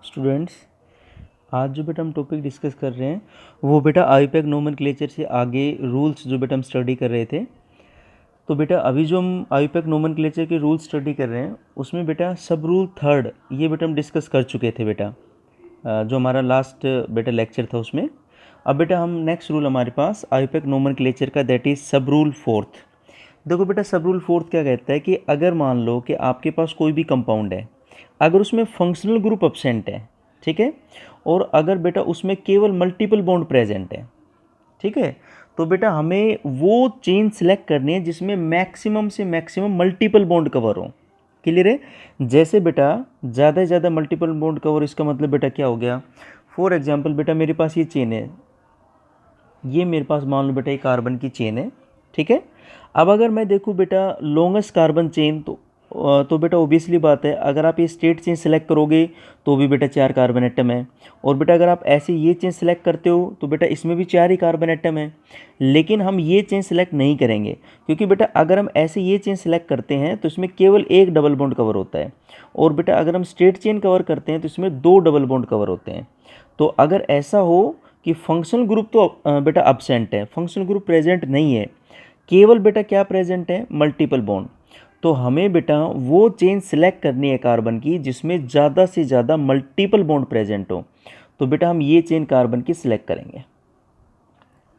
Students, आज जो बेटा हम टॉपिक डिस्कस कर रहे हैं वो बेटा आईयूपैक नोमेनक्लेचर से आगे रूल्स जो बेटा हम स्टडी कर रहे थे। तो बेटा अभी जो हम आईयूपैक नोमेनक्लेचर के रूल्स स्टडी कर रहे हैं उसमें बेटा सब रूल थर्ड ये बेटा हम डिस्कस कर चुके थे बेटा, जो हमारा लास्ट बेटा लेक्चर था उसमें। अब बेटा हम नेक्स्ट रूल हमारे पास आईयूपैक नोमेनक्लेचर का, दैट इज़ सब रूल फोर्थ। देखो बेटा सब रूल फोर्थ क्या कहता है कि अगर मान लो कि आपके पास कोई भी कंपाउंड है, अगर उसमें फंक्शनल ग्रुप एब्सेंट है, ठीक है, और अगर बेटा उसमें केवल मल्टीपल बॉन्ड प्रेजेंट है, ठीक है, तो बेटा हमें वो चेन सिलेक्ट करनी है जिसमें मैक्सिमम से मैक्सिमम मल्टीपल बॉन्ड कवर हो। क्लियर है? जैसे बेटा ज़्यादा से ज़्यादा मल्टीपल बॉन्ड कवर, इसका मतलब बेटा क्या हो गया? फॉर एग्जांपल बेटा मेरे पास ये चेन है, ये मेरे पास मान लो बेटा एक कार्बन की चेन है, ठीक है। अब अगर मैं देखूँ बेटा लॉन्गेस्ट कार्बन चेन, तो बेटा ओबियसली बात है, अगर आप ये स्ट्रेट चेन सेलेक्ट करोगे तो भी बेटा 4 कार्बन एटम है, और बेटा अगर आप ऐसे ये चेन सेलेक्ट करते हो तो बेटा इसमें भी 4 ही कार्बन एटम है। लेकिन हम ये चेन सेलेक्ट नहीं करेंगे, क्योंकि बेटा अगर हम ऐसे ये चेन सेलेक्ट करते हैं तो इसमें केवल एक डबल बॉन्ड कवर होता है, और बेटा अगर हम स्ट्रेट चेन कवर करते हैं तो इसमें 2 डबल बॉन्ड कवर होते हैं। तो अगर ऐसा हो कि फंक्शनल ग्रुप तो बेटा अब्सेंट है, फंक्शनल ग्रुप प्रेजेंट नहीं है, केवल बेटा क्या प्रेजेंट है? Multiple bond. तो हमें बेटा वो चेन सिलेक्ट करनी है कार्बन की जिसमें ज़्यादा से ज़्यादा मल्टीपल बॉन्ड प्रेजेंट हो। तो बेटा हम ये चेन कार्बन की सिलेक्ट करेंगे,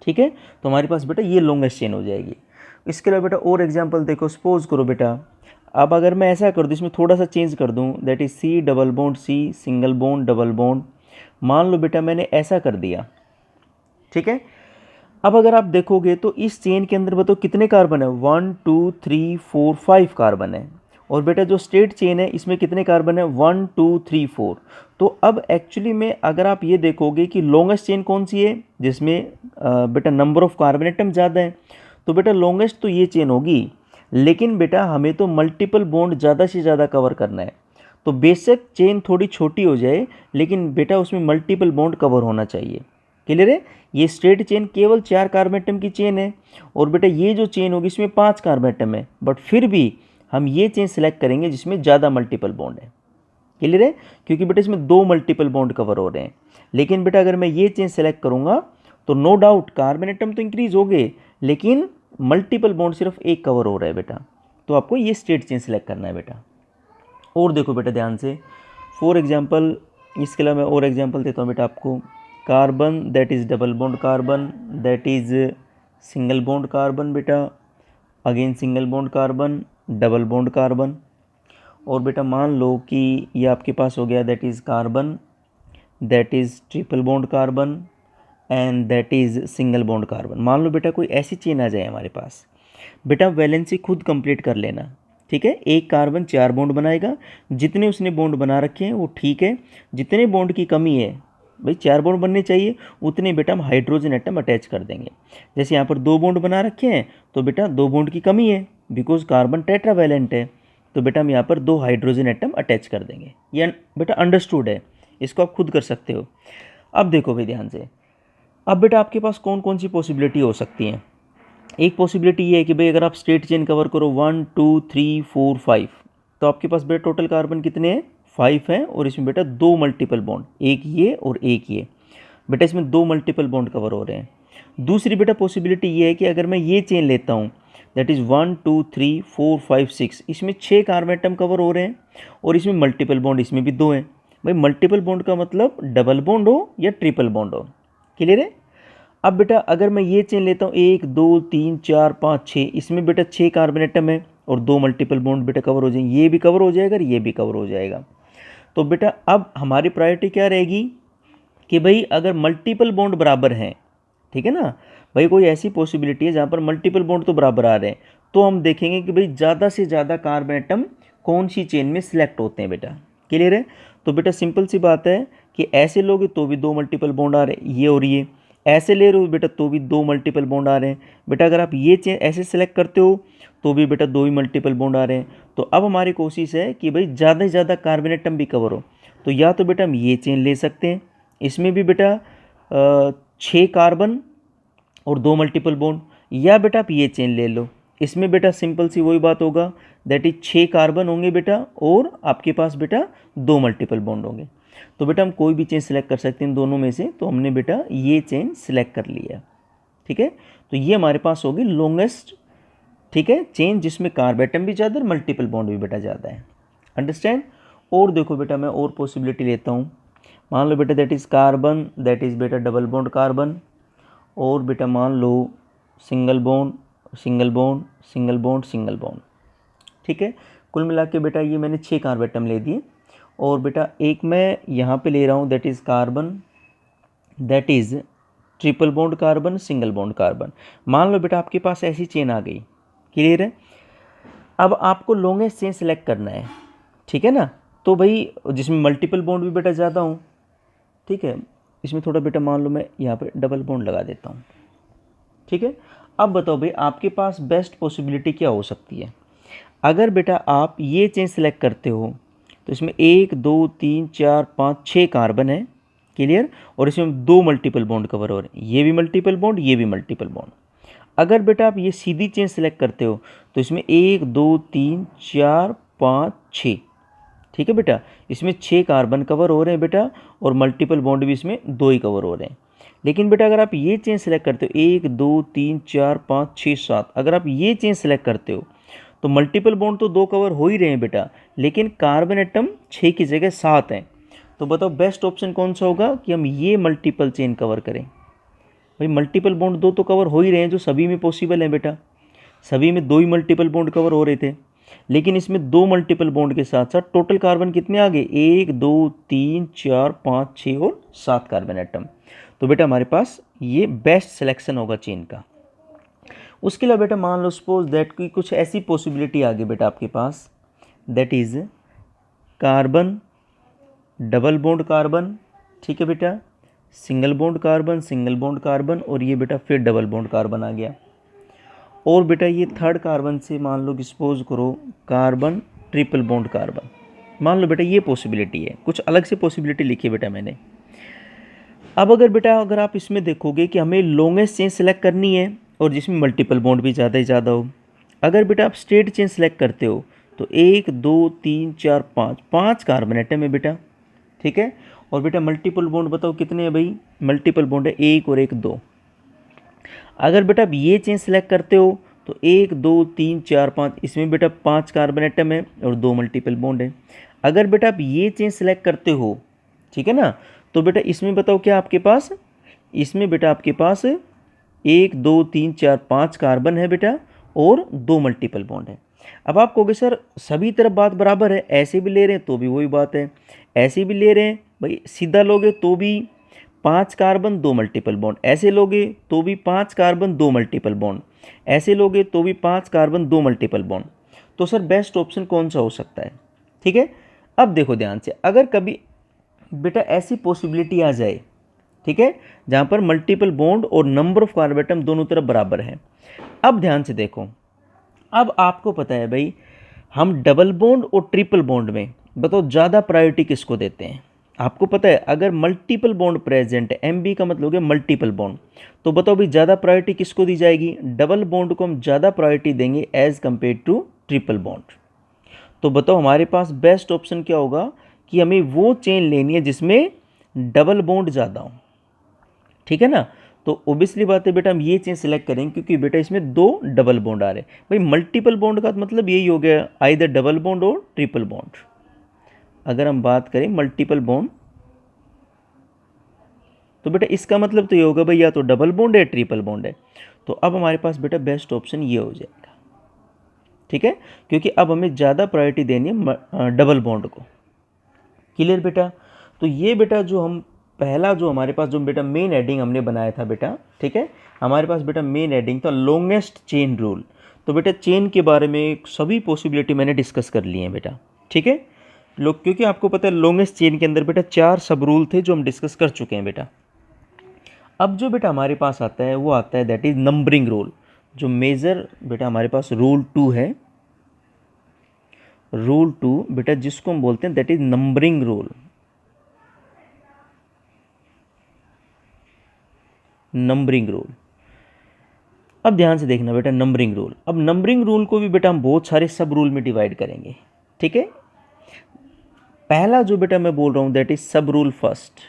ठीक है। तो हमारे पास बेटा ये लॉन्गेस्ट चेन हो जाएगी। इसके अलावा बेटा और एग्जांपल देखो, सपोज करो बेटा, अब अगर मैं ऐसा कर दूँ, इसमें थोड़ा सा चेंज कर दूँ, that is C double bond C single bond double bond. मान लो बेटा मैंने ऐसा कर दिया, ठीक है। अब अगर आप देखोगे तो इस चेन के अंदर बताओ कितने कार्बन है? 1 2 3 4 5 कार्बन है। और बेटा जो स्ट्रेट चेन है इसमें कितने कार्बन है? 1 2 3 4। तो अब एक्चुअली में अगर आप ये देखोगे कि लॉन्गेस्ट चेन कौन सी है जिसमें बेटा नंबर ऑफ कार्बन एटम ज़्यादा है, तो बेटा लॉन्गेस्ट तो ये चेन होगी। लेकिन बेटा हमें तो मल्टीपल बॉन्ड ज़्यादा से ज़्यादा कवर करना है, तो बेशक चेन थोड़ी छोटी हो जाए लेकिन बेटा उसमें मल्टीपल बॉन्ड कवर होना चाहिए। क्लियर है? ये स्ट्रेट चेन केवल 4 कार्बन एटम की चेन है, और बेटा ये जो चेन होगी इसमें 5 कार्बन एटम है, बट फिर भी हम ये चेन सेलेक्ट करेंगे जिसमें ज़्यादा मल्टीपल बॉन्ड है। क्लियर है? क्योंकि बेटा इसमें 2 मल्टीपल बॉन्ड कवर हो रहे हैं। लेकिन बेटा अगर मैं ये चेन सेलेक्ट करूँगा तो नो डाउट कार्बन एटम तो इंक्रीज हो गए, लेकिन मल्टीपल बॉन्ड सिर्फ एक कवर हो रहा है बेटा। तो आपको ये स्ट्रेट चेन सेलेक्ट करना है बेटा। और देखो बेटा ध्यान से, फॉर एग्जाम्पल, इसके अलावा मैं और एग्जाम्पल देता हूँ बेटा आपको। Carbon that is double bond carbon, that is single bond carbon बेटा, again single bond carbon, double bond carbon. और बेटा मान लो कि ये आपके पास हो गया that is carbon, that is triple bond carbon, and that is single bond carbon. मान लो बेटा कोई ऐसी चेन आ जाए हमारे पास, बेटा वैलेंसी खुद कंप्लीट कर लेना, ठीक है। एक कार्बन 4 बॉन्ड बनाएगा, जितने उसने बॉन्ड बना रखे हैं वो ठीक है, जितने बॉन्ड की कमी है, भाई 4 बॉन्ड बनने चाहिए, उतने बेटा हम हाइड्रोजन एटम अटैच कर देंगे। जैसे यहाँ पर 2 बॉन्ड बना रखे हैं तो बेटा 2 बॉन्ड की कमी है, बिकॉज कार्बन टेट्रावैलेंट है, तो बेटा हम यहाँ पर 2 हाइड्रोजन एटम अटैच कर देंगे। ये बेटा अंडरस्टूड है, इसको आप खुद कर सकते हो। अब देखो भाई ध्यान से, अब बेटा आपके पास कौन कौन सी पॉसिबिलिटी हो सकती हैं? एक पॉसिबिलिटी ये है कि भाई अगर आप स्ट्रेट चेन कवर करो 1 2 3 4 5, तो आपके पास बेटा टोटल कार्बन कितने हैं? 5 हैं, और इसमें बेटा 2 मल्टीपल बॉन्ड, एक ये और एक ये, बेटा इसमें 2 मल्टीपल बॉन्ड कवर हो रहे हैं। दूसरी बेटा पॉसिबिलिटी ये है कि अगर मैं ये चेन लेता हूँ, दैट इज़ 1 2 3 4 5 6, इसमें 6 कार्बन एटम कवर हो रहे हैं, और इसमें मल्टीपल बॉन्ड इसमें भी 2 हैं। भाई मल्टीपल बॉन्ड का मतलब डबल बॉन्ड हो या ट्रिपल बॉन्ड हो। क्लियर है? अब बेटा अगर मैं ये चेन लेता हूँ 1 2 3 4 5 6, इसमें बेटा 6 कार्बन एटम है और 2 मल्टीपल बॉन्ड बेटा कवर हो जाएंगे, ये भी कवर हो जाएगा और ये भी कवर हो जाएगा। तो बेटा अब हमारी प्रायोरिटी क्या रहेगी कि भाई अगर मल्टीपल बॉन्ड बराबर हैं, ठीक है ना, भाई कोई ऐसी पॉसिबिलिटी है जहाँ पर मल्टीपल बॉन्ड तो बराबर आ रहे हैं, तो हम देखेंगे कि भाई ज़्यादा से ज़्यादा कार्बन एटम कौन सी चेन में सिलेक्ट होते हैं बेटा। क्लियर है? तो बेटा सिंपल सी बात है कि ऐसे लोगे तो भी 2 मल्टीपल बॉन्ड आ रहे हैं, ये और ये, ऐसे ले रहे हो बेटा तो भी 2 मल्टीपल बॉन्ड आ रहे हैं। बेटा अगर आप ये चेन ऐसे सेलेक्ट करते हो तो भी बेटा 2 ही मल्टीपल बॉन्ड आ रहे हैं। तो अब हमारी कोशिश है कि भाई ज़्यादा से ज़्यादा कार्बन एटम भी कवर हो, तो या तो बेटा हम ये चेन ले सकते हैं, इसमें भी बेटा 6 कार्बन और 2 मल्टीपल बॉन्ड, या बेटा आप ये चेन ले लो, इसमें बेटा सिंपल सी वही बात होगा, दैट इज 6 कार्बन होंगे बेटा और आपके पास बेटा 2 मल्टीपल बॉन्ड होंगे। तो बेटा हम कोई भी चेन सिलेक्ट कर सकते हैं इन दोनों में से, तो हमने बेटा ये चेन सिलेक्ट कर लिया। ठीक है, तो ये हमारे पास होगी लॉन्गेस्ट, ठीक है, चेन जिसमें कार्ब एटम भी ज़्यादा और मल्टीपल बॉन्ड भी बेटा ज़्यादा है। अंडरस्टैंड। और देखो बेटा मैं और पॉसिबिलिटी लेता हूँ। मान लो बेटा that is carbon, that is बेटा डबल बॉन्ड कार्बन, और बेटा मान लो single bond single bond single bond single bond. ठीक है, कुल मिला के बेटा ये मैंने 6 कार्ब एटम ले दिए, और बेटा एक मैं यहाँ पे ले रहा हूँ that is carbon, that is triple bond carbon single bond carbon. मान लो बेटा आपके पास ऐसी चेन आ गई, क्लियर है। अब आपको लॉन्गेस्ट चेन सेलेक्ट करना है, ठीक है ना, तो भाई जिसमें मल्टीपल बॉन्ड भी बेटा ज़्यादा हूँ, ठीक है, इसमें थोड़ा बेटा मान लो मैं यहाँ पे डबल बॉन्ड लगा देता हूँ। ठीक है, अब बताओ भाई आपके पास बेस्ट पॉसिबिलिटी क्या हो सकती है। अगर बेटा आप ये चेन सेलेक्ट करते हो तो इसमें 1 2 3 4 5 6 कार्बन है, क्लियर, और इसमें 2 मल्टीपल बॉन्ड कवर हो रहे हैं, ये भी मल्टीपल बॉन्ड ये भी मल्टीपल बॉन्ड। अगर बेटा आप ये सीधी चेन सेलेक्ट करते हो तो इसमें 1 2 3 4 5 6, ठीक है बेटा, इसमें 6 कार्बन कवर हो रहे हैं बेटा, और मल्टीपल बॉन्ड भी इसमें 2 ही कवर हो रहे हैं। लेकिन बेटा अगर आप ये चेन सेलेक्ट करते हो 1 2 3 4 5 6 7, अगर आप ये चेन सेलेक्ट करते हो तो मल्टीपल बॉन्ड तो 2 कवर हो ही रहे हैं बेटा, लेकिन कार्बन एटम 6 की जगह 7 हैं। तो बताओ बेस्ट ऑप्शन कौन सा होगा कि हम ये मल्टीपल चेन कवर करें। भाई मल्टीपल बॉन्ड 2 तो कवर हो ही रहे हैं, जो सभी में पॉसिबल है बेटा, सभी में 2 ही मल्टीपल बॉन्ड कवर हो रहे थे, लेकिन इसमें 2 मल्टीपल बॉन्ड के साथ साथ टोटल कार्बन कितने आ गए, 1 2 3 4 5 6 और 7 कार्बन एटम। तो बेटा हमारे पास ये बेस्ट सिलेक्शन होगा चेन का। उसके अलावा बेटा मान लो सपोज दैट की कुछ ऐसी पॉसिबिलिटी आ गई बेटा आपके पास, that is carbon double bond carbon, ठीक है बेटा, सिंगल बॉन्ड कार्बन, और ये बेटा फिर डबल बॉन्ड कार्बन आ गया, और बेटा ये थर्ड कार्बन से मान लो कि सपोज करो कार्बन ट्रिपल बॉन्ड कार्बन। मान लो बेटा ये पॉसिबिलिटी है, कुछ अलग से पॉसिबिलिटी लिखी है बेटा मैंने। अब अगर बेटा अगर आप इसमें देखोगे कि हमें लॉन्गेस्ट चेन सेलेक्ट करनी है और जिसमें मल्टीपल बॉन्ड भी ज़्यादा ही ज़्यादा हो, अगर बेटा आप स्ट्रेट चेन सेलेक्ट करते हो तो 1 2 3 4 5 कार्बन एटम है बेटा, ठीक है, और बेटा मल्टीपल बॉन्ड बताओ कितने हैं भाई, मल्टीपल बॉन्ड है 1 और 1 2। अगर बेटा आप ये चेन सेलेक्ट करते हो तो 1 2 3 4 5, इसमें बेटा 5 कार्बन एटम है और 2 मल्टीपल बॉन्ड है। अगर बेटा आप ये चेन सेलेक्ट करते हो, ठीक है ना, तो बेटा इसमें बताओ क्या आपके पास, इसमें बेटा आपके पास 1 2 3 4 5 कार्बन है बेटा और 2 मल्टीपल बॉन्ड है। अब आप कहोगे सर सभी तरफ बात बराबर है, ऐसे भी ले रहे हैं तो भी वही बात है, ऐसे भी ले रहे हैं भाई सीधा लोगे तो भी 5 कार्बन 2 मल्टीपल बॉन्ड, ऐसे लोगे तो भी 5 कार्बन 2 मल्टीपल बॉन्ड, ऐसे लोगे तो भी 5 कार्बन 2 मल्टीपल बॉन्ड। तो सर बेस्ट ऑप्शन कौन सा हो सकता है। ठीक है, अब देखो ध्यान से, अगर कभी बेटा ऐसी पॉसिबिलिटी आ जाए, ठीक है, जहाँ पर मल्टीपल बॉन्ड और नंबर ऑफ कार्बन एटम दोनों तरफ बराबर है। अब ध्यान से देखो, अब आपको पता है भाई हम डबल बॉन्ड और ट्रिपल बॉन्ड में बताओ ज़्यादा प्रायोरिटी किसको देते हैं। आपको पता है अगर मल्टीपल बॉन्ड प्रेजेंट है, एम बी का मतलब हो गया मल्टीपल बॉन्ड, तो बताओ भाई ज़्यादा प्रायोरिटी किसको दी जाएगी, डबल बॉन्ड को हम ज़्यादा प्रायोरिटी देंगे as compare to triple bond. तो बताओ हमारे पास बेस्ट ऑप्शन क्या होगा कि हमें वो चेन लेनी है जिसमें डबल बॉन्ड ज़्यादा हो, ठीक है ना। तो ओबियसली बात है बेटा हम ये चेन सेलेक्ट करेंगे क्योंकि बेटा इसमें 2 डबल बॉन्ड आ रहे हैं। भाई मल्टीपल बॉन्ड का मतलब यही हो गया आइदर डबल बॉन्ड और ट्रिपल बॉन्ड। अगर हम बात करें मल्टीपल बॉन्ड तो बेटा इसका मतलब तो ये होगा भाई या तो डबल बॉन्ड है ट्रिपल बॉन्ड है। तो अब हमारे पास बेटा बेस्ट ऑप्शन ये हो जाएगा, ठीक है, क्योंकि अब हमें ज़्यादा प्रायोरिटी देनी है डबल बॉन्ड को। क्लियर बेटा। तो ये बेटा जो हम पहला जो हमारे पास जो बेटा मेन हेडिंग हमने बनाया था बेटा, ठीक है, हमारे पास बेटा मेन हेडिंग था लॉन्गेस्ट चेन रूल। तो बेटा चेन के बारे में सभी पॉसिबिलिटी मैंने डिस्कस कर ली हैं बेटा, ठीक है। लोग क्योंकि आपको पता है लॉन्गेस्ट चेन के अंदर बेटा 4 सब रूल थे जो हम डिस्कस कर चुके हैं बेटा। अब जो बेटा हमारे पास आता है वो आता है दैट इज नंबरिंग रूल। जो मेजर बेटा हमारे पास रूल 2 है, रूल 2 बेटा जिसको हम बोलते हैं that is numbering rule. Numbering rule, अब ध्यान से देखना बेटा नंबरिंग रूल। अब नंबरिंग रूल को भी बेटा हम बहुत सारे सब रूल में डिवाइड करेंगे, ठीक है। पहला जो बेटा मैं बोल रहा हूँ दैट इज सब रूल फर्स्ट।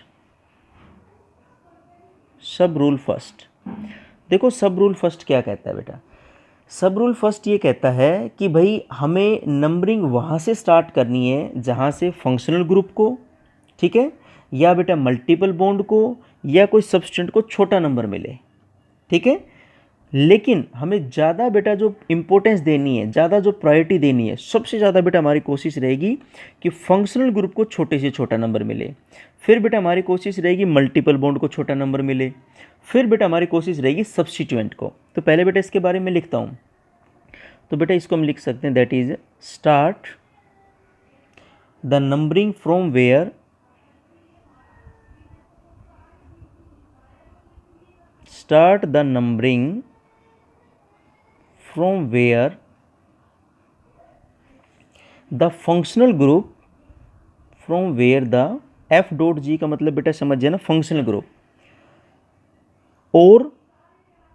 सब रूल फर्स्ट, देखो सब रूल फर्स्ट क्या कहता है बेटा, सब रूल फर्स्ट ये कहता है कि भाई हमें नंबरिंग वहाँ से स्टार्ट करनी है जहाँ से फंक्शनल ग्रुप को, ठीक है, या बेटा मल्टीपल बॉन्ड को या कोई सब्सटेंट को छोटा नंबर मिले, ठीक है। लेकिन हमें ज़्यादा बेटा जो इम्पोर्टेंस देनी है, ज़्यादा जो प्रायोरिटी देनी है, सबसे ज़्यादा बेटा हमारी कोशिश रहेगी कि फंक्शनल ग्रुप को छोटे से छोटा नंबर मिले। फिर बेटा हमारी कोशिश रहेगी मल्टीपल बॉन्ड को छोटा नंबर मिले। फिर बेटा हमारी कोशिश रहेगी सब्स्टिट्यूएंट को। तो पहले बेटा इसके बारे में लिखता हूँ। तो बेटा इसको हम लिख सकते हैं that is start the numbering from where start the numbering from where the functional group from where the f dot g का मतलब बेटा समझ जाए ना फंक्शनल ग्रुप, और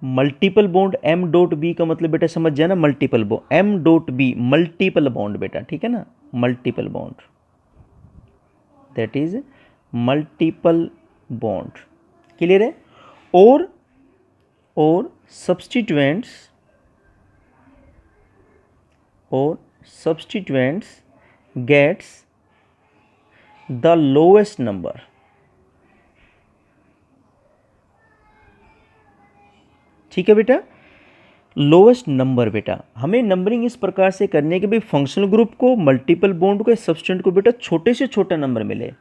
multiple bond m dot B का मतलब बेटा समझ जाए ना multiple bond, m dot B multiple bond बेटा, ठीक है ना, multiple bond, that is multiple bond, clear है। और substituents gets the lowest number, ठीक है बेटा, लोएस्ट नंबर। बेटा हमें नंबरिंग इस प्रकार से करनी है कि भाई फंक्शनल ग्रुप को, मल्टीपल बॉन्ड को, सब्सटेंट को बेटा छोटे से छोटा नंबर मिले।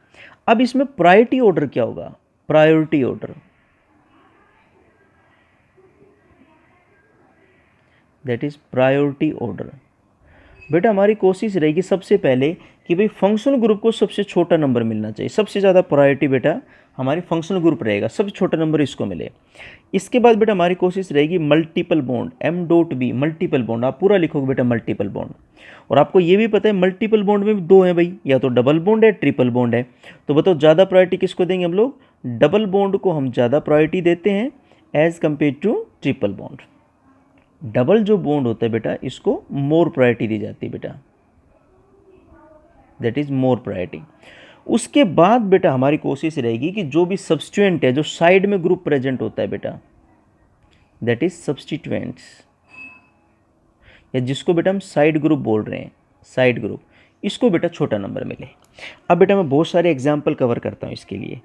अब इसमें प्रायोरिटी ऑर्डर क्या होगा, priority order that is priority order. बेटा हमारी कोशिश रहेगी सबसे पहले कि भाई फंक्शनल ग्रुप को सबसे छोटा नंबर मिलना चाहिए, सबसे ज़्यादा प्रायोरिटी बेटा हमारी फंक्शनल ग्रुप रहेगा, सबसे छोटा नंबर इसको मिले। इसके बाद बेटा हमारी कोशिश रहेगी multiple bond, m dot B multiple bond, आप पूरा लिखोगे बेटा मल्टीपल बॉन्ड। और आपको ये भी पता है मल्टीपल बॉन्ड में भी दो हैं भाई, या तो डबल बॉन्ड है, ट्रिपल बॉन्ड है। तो बताओ ज़्यादा प्रायोरिटी किसको देंगे हम लोग, डबल बॉन्ड को हम ज़्यादा प्रायोरिटी देते हैं as compare to triple bond. Double जो बॉन्ड होता है बेटा इसको मोर प्रायोरिटी दी जाती है बेटा, दैट इज मोर प्रायोरिटी। उसके बाद बेटा हमारी कोशिश रहेगी कि जो भी सब्स्टिट्यूएंट है, जो साइड में ग्रुप प्रेजेंट होता है बेटा, दैट इज सब्स्टिट्यूएंट्स, या जिसको बेटा हम साइड ग्रुप बोल रहे हैं, साइड ग्रुप, इसको बेटा छोटा नंबर मिले। अब बेटा मैं बहुत सारे एग्जाम्पल कवर करता हूँ इसके लिए।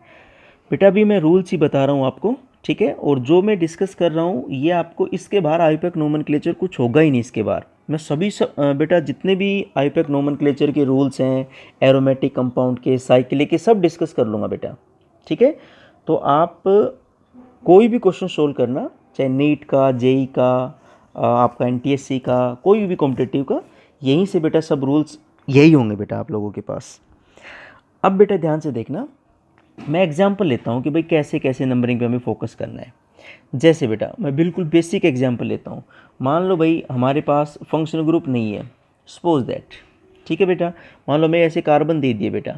बेटा अभी मैं रूल्स ही बता रहा हूँ आपको, ठीक है, और जो मैं डिस्कस कर रहा हूँ ये आपको इसके बाहर आईयूपैक नोमेनक्लेचर कुछ होगा ही नहीं इसके बाहर। मैं सभी बेटा जितने भी आईयूपैक नोमेनक्लेचर के रूल्स हैं, एरोमेटिक कंपाउंड के, साइक्लिक के, सब डिस्कस कर लूँगा बेटा, ठीक है। तो आप कोई भी क्वेश्चन सोल्व करना, चाहे नीट का, जेई का, आपका एनटीएससी का, कोई भी कॉम्पिटिटिव का, यहीं से बेटा सब रूल्स यही होंगे बेटा आप लोगों के पास। अब बेटा ध्यान से देखना, मैं एग्जाम्पल लेता हूँ कि भाई कैसे कैसे नंबरिंग पे हमें फोकस करना है। जैसे बेटा मैं बिल्कुल बेसिक एग्जाम्पल लेता हूँ। मान लो भाई हमारे पास फंक्शनल ग्रुप नहीं है, सपोज दैट, ठीक है बेटा। मान लो मैं ऐसे कार्बन दे दिए बेटा,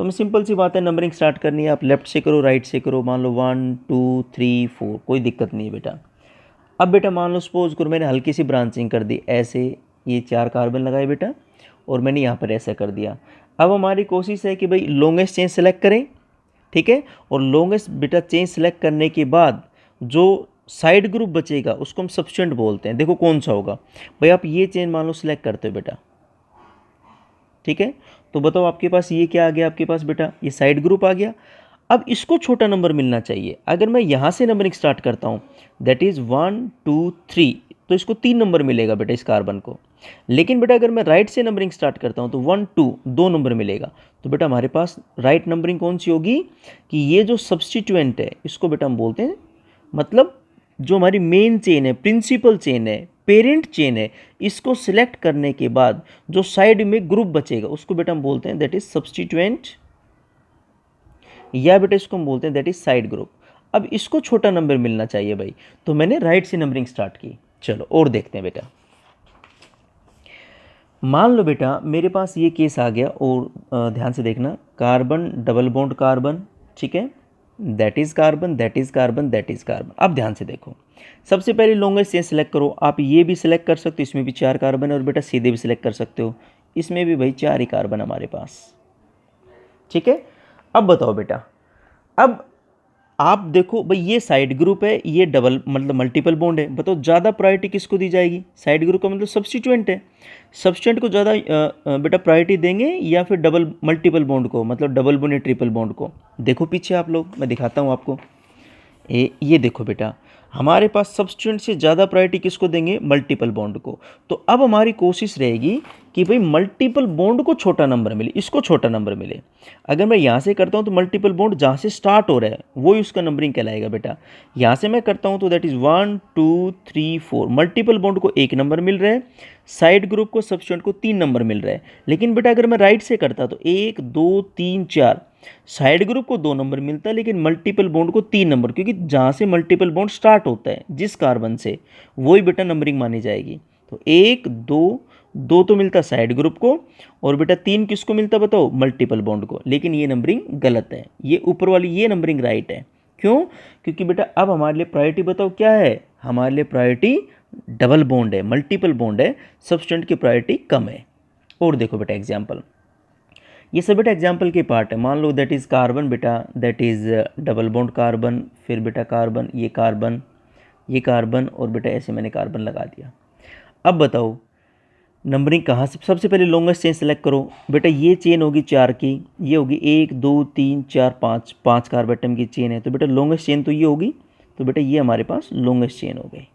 तो मैं सिंपल सी बात है नंबरिंग स्टार्ट करनी है, आप लेफ्ट से करो, राइट से करो। मान लो 1 2 3 4, कोई दिक्कत नहीं है बेटा। अब बेटा मान लो सपोज करो मैंने हल्की सी ब्रांचिंग कर दी, ऐसे ये 4 कार्बन लगाए बेटा, और मैंने यहाँ पर ऐसा कर दिया। अब हमारी कोशिश है कि भाई लॉन्गेस्ट चेन सेलेक्ट करें, ठीक है, और लॉन्गेस्ट बेटा चेन सेलेक्ट करने के बाद जो साइड ग्रुप बचेगा उसको हम सब्स्टिट्यूएंट बोलते हैं। देखो कौन सा होगा भाई, आप ये चेन मान लो सिलेक्ट करते हो बेटा, ठीक है, तो बताओ आपके पास ये क्या आ गया, आपके पास बेटा ये साइड ग्रुप आ गया। अब इसको छोटा नंबर मिलना चाहिए। अगर मैं यहाँ से नंबरिंग स्टार्ट करता हूँ दैट इज़ 1 2 3, तो इसको 3 नंबर मिलेगा बेटा इस कार्बन को। लेकिन बेटा अगर मैं राइट से नंबरिंग स्टार्ट करता हूँ तो 1 2 2 नंबर मिलेगा। तो बेटा हमारे पास राइट नंबरिंग कौन सी होगी कि ये जो सब्स्टिट्यूएंट है इसको बेटा हम बोलते हैं, मतलब जो हमारी मेन चेन है, प्रिंसिपल चेन है, पेरेंट चेन है, इसको सिलेक्ट करने के बाद जो साइड में ग्रुप बचेगा उसको बेटा हम बोलते हैं दैट इज सब्स्टिट्यूएंट, या बेटा इसको हम बोलते हैं दैट इज साइड ग्रुप। अब इसको छोटा नंबर मिलना चाहिए भाई, तो मैंने राइट से नंबरिंग स्टार्ट की। चलो और देखते हैं बेटा। मान लो बेटा मेरे पास ये केस आ गया, और ध्यान से देखना, कार्बन डबल बॉन्ड कार्बन, ठीक है, that is carbon, that is carbon, that is carbon. अब ध्यान से देखो, सबसे पहले लॉन्गेस्ट चेन सेलेक्ट करो। आप ये भी सिलेक्ट कर सकते हो, इसमें भी 4 कार्बन है, और बेटा सीधे भी सिलेक्ट कर सकते हो, इसमें भी भाई 4 ही कार्बन हमारे पास, ठीक है। अब बताओ बेटा, अब आप देखो भाई ये साइड ग्रुप है, ये डबल मतलब मल्टीपल बॉन्ड है, बताओ ज़्यादा प्रायोरिटी किसको दी जाएगी? साइड ग्रुप का मतलब सब्स्टिट्यूएंट है, सब्स्टिट्यूएंट को ज़्यादा बेटा प्रायोरिटी देंगे या फिर डबल मल्टीपल बॉन्ड को, मतलब डबल बॉन्ड या ट्रिपल बॉन्ड को? देखो पीछे आप लोग, मैं दिखाता हूँ आपको। ये देखो बेटा, हमारे पास सब्स्टिट्यूएंट से ज़्यादा प्रायोरिटी किसको देंगे? मल्टीपल बॉन्ड को। तो अब हमारी कोशिश रहेगी कि भाई मल्टीपल बॉन्ड को छोटा नंबर मिले, इसको छोटा नंबर मिले। अगर मैं यहाँ से करता हूँ तो मल्टीपल बॉन्ड जहाँ से स्टार्ट हो रहा है वो ही उसका नंबरिंग कहलाएगा बेटा। यहाँ से मैं करता हूँ तो दैट इज़ 1 2 3 4, मल्टीपल बॉन्ड को 1 नंबर मिल रहा है, साइड ग्रुप को सब्स्टिट्यूएंट को 3 नंबर मिल रहा है। लेकिन बेटा अगर मैं राइट से करता तो 1 2 3 4, साइड ग्रुप को 2 नंबर मिलता है लेकिन मल्टीपल बॉन्ड को 3 नंबर, क्योंकि जहाँ से मल्टीपल बॉन्ड स्टार्ट होता है जिस कार्बन से, वही बेटा नंबरिंग मानी जाएगी। तो 1 2 2 तो मिलता साइड ग्रुप को, और बेटा 3 किसको मिलता बताओ? मल्टीपल बॉन्ड को। लेकिन ये नंबरिंग गलत है, ये ऊपर वाली ये नंबरिंग राइट है। क्यों? क्योंकि बेटा अब हमारे लिए प्रायोरिटी बताओ क्या है? हमारे लिए प्रायोरिटी डबल बॉन्ड है, मल्टीपल बॉन्ड है, सब्स्टिट्यूएंट की प्रायोरिटी कम है। और देखो बेटा एग्जाम्पल, ये सब बेटा एग्जाम्पल के पार्ट है। मान लो दैट इज़ कार्बन बेटा, that is double bond carbon, फिर बेटा कार्बन, ये कार्बन, ये कार्बन, और बेटा ऐसे मैंने कार्बन लगा दिया। अब बताओ नंबरिंग कहाँ से? सबसे पहले लॉन्गेस्ट चेन सेलेक्ट करो बेटा। ये चेन होगी 4 की, ये होगी 1 2 3 4 5, 5 कार्बन की चेन है, तो बेटा लॉन्गेस्ट चेन तो ये होगी। तो बेटा ये हमारे पास लॉन्गेस्ट चेन हो गई,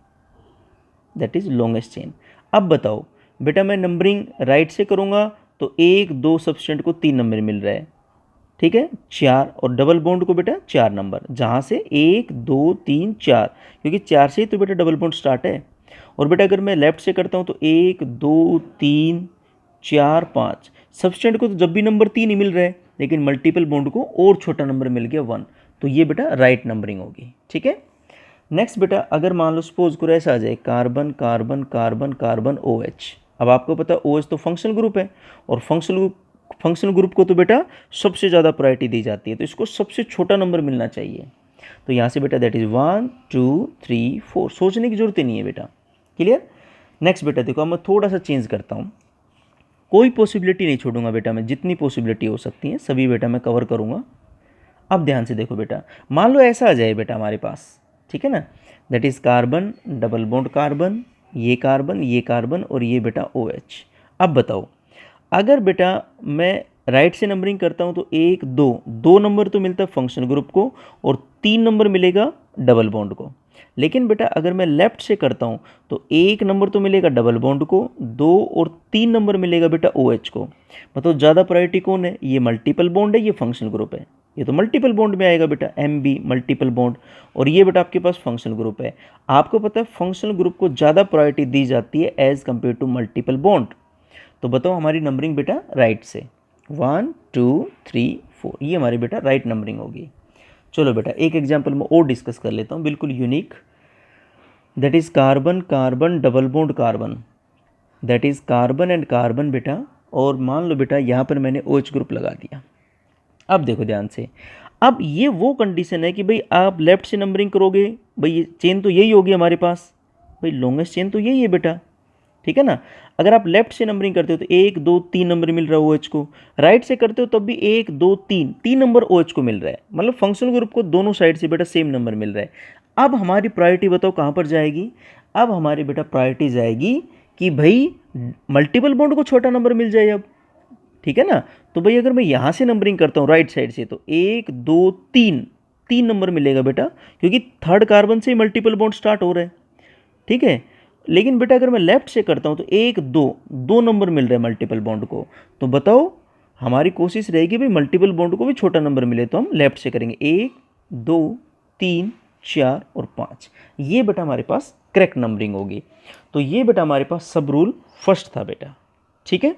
दैट इज़ लॉन्गेस्ट चेन। अब बताओ बेटा, मैं नंबरिंग राइट से करूँगा तो 1 2 सब्स्टिट्यूएंट को 3 नंबर मिल रहा है, ठीक है 4, और डबल बॉन्ड को बेटा 4 नंबर, जहाँ से 1 2 3 4, क्योंकि 4 से ही तो बेटा डबल बॉन्ड स्टार्ट है। और बेटा अगर मैं लेफ्ट से करता हूँ तो 1 2 3 4 5, सब्स्टिट्यूएंट को तो जब भी नंबर 3 ही मिल रहा है, लेकिन मल्टीपल बॉन्ड को और छोटा नंबर मिल गया 1, तो ये बेटा राइट नंबरिंग होगी, ठीक है। नेक्स्ट बेटा, अगर मान लो सपोज करो ऐसा आ जाए carbon carbon carbon carbon OH। अब आपको पता है OH तो फंक्शनल ग्रुप है, और फंक्शनल ग्रुप को तो बेटा सबसे ज़्यादा प्रायोरिटी दी जाती है, तो इसको सबसे छोटा नंबर मिलना चाहिए। तो यहाँ से बेटा दैट इज़ 1 2 3 4, सोचने की जरूरत ही नहीं है बेटा। क्लियर? नेक्स्ट बेटा देखो, अब मैं थोड़ा सा चेंज करता हूँ, कोई पॉसिबिलिटी नहीं छोड़ूंगा बेटा, मैं जितनी पॉसिबिलिटी हो सकती है सभी बेटा मैं कवर करूँगा। अब ध्यान से देखो बेटा, मान लो ऐसा आ जाए बेटा हमारे पास, ठीक है ना, that is carbon double bond carbon, ये कार्बन, ये कार्बन, और ये बेटा OH। अब बताओ अगर बेटा मैं राइट से नंबरिंग करता हूँ तो 1 2 2 नंबर तो मिलता है फंक्शनल ग्रुप को, और 3 नंबर मिलेगा डबल बॉन्ड को। लेकिन बेटा अगर मैं लेफ्ट से करता हूँ तो 1 नंबर तो मिलेगा डबल बॉन्ड को, 2 और 3 नंबर मिलेगा बेटा OH को। मतलब ज़्यादा प्रायोरिटी कौन है? ये मल्टीपल बॉन्ड है, ये फंक्शनल ग्रुप है, ये तो मल्टीपल बॉन्ड में आएगा बेटा, MB मल्टीपल बॉन्ड, और ये बेटा आपके पास फंक्शनल ग्रुप है। आपको पता है फंक्शनल ग्रुप को ज़्यादा प्रायोरिटी दी जाती है as compare to multiple bond. तो बताओ हमारी नंबरिंग बेटा राइट से 1 2 3 4, ये हमारी बेटा राइट नंबरिंग होगी। चलो बेटा एक एग्जाम्पल में और डिस्कस कर लेता हूँ, बिल्कुल unique, that is carbon carbon double bond carbon, that is carbon and carbon बेटा, और मान लो बेटा यहाँ पर मैंने OH ग्रुप लगा दिया। अब देखो ध्यान से, अब ये वो कंडीशन है कि भाई आप लेफ्ट से नंबरिंग करोगे, भाई ये चेन तो यही होगी हमारे पास, भाई लॉन्गेस्ट चेन तो यही है बेटा, ठीक है ना। अगर आप लेफ्ट से नंबरिंग करते हो तो 1 2 3 नंबर मिल रहा है OH को, राइट से करते हो तब भी 1 2 3 नंबर OH को मिल रहा है, मतलब फंक्शनल ग्रुप को दोनों साइड से बेटा सेम नंबर मिल रहा है। अब हमारी प्रायोरिटी बताओ कहाँ पर जाएगी? अब हमारी बेटा प्रायोरिटी जाएगी कि भाई मल्टीपल बॉन्ड को छोटा नंबर मिल जाए अब, ठीक है ना। तो भाई अगर मैं यहाँ से नंबरिंग करता हूँ राइट साइड से तो 1 2 3 नंबर मिलेगा बेटा, क्योंकि थर्ड कार्बन से मल्टीपल बॉन्ड स्टार्ट हो रहा है, ठीक है। लेकिन बेटा अगर मैं लेफ्ट से करता हूँ तो 1 2 नंबर मिल रहा है मल्टीपल बॉन्ड को। तो बताओ हमारी कोशिश रहेगी भाई मल्टीपल बॉन्ड को भी छोटा नंबर मिले, तो हम लेफ्ट से करेंगे 1 2 3 4 और 5, ये बेटा हमारे पास करेक्ट नंबरिंग होगी। तो ये बेटा हमारे पास सब रूल फर्स्ट था बेटा, ठीक है।